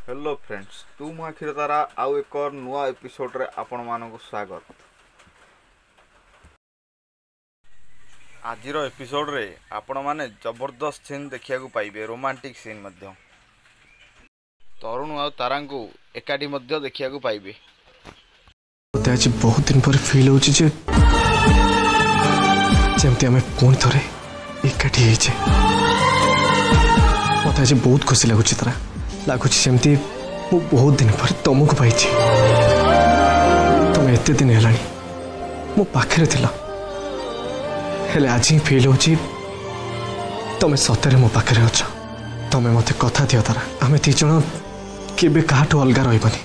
Hello friends, तू मो आखिर तारा आउ एक नुआ एपिसोड रे आपण मानक स्वागत। आजिर एपिसोड रे आपण माने जबरदस्त सीन देखिया को पाइबे, रोमांटिक सीन मध्य। तरुण आ तारा को एकाठी मध्य देखिया को पाइबे। मते आज बहुत दिन पर फील होची जे जेमती हमें पुणी थरे एकाठी हेचे। मते आज बहुत खुशी लगुची तारा लगुची जेमती मु बहुत दिन पर तुमको पाइची। तुम एते दिन हेलानी मो पाखरे थिला, हेले आज ही फील होची तुम सतरे मो पाखरे अछ। तुम मते कथा दियो तारा, आमे ती जण केबे काठू अलगा रहिबनी,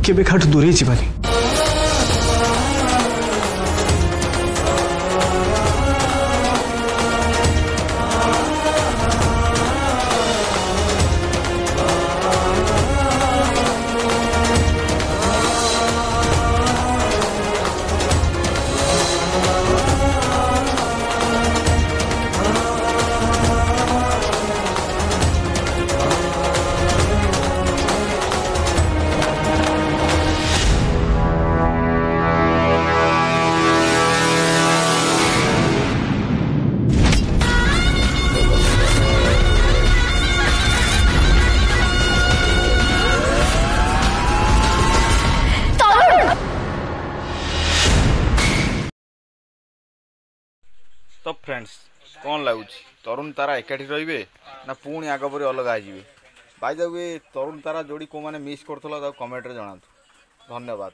केबे काठू दूरे जीवानी। तो फ्रेंड्स, कौन लगुच तरुण तारा एकाठी रे ना पुणी आग पर अलग आए? बाय द वे तरुण तारा जोड़ी को माने मिस करथला कमेंट रे जणातु। धन्यवाद।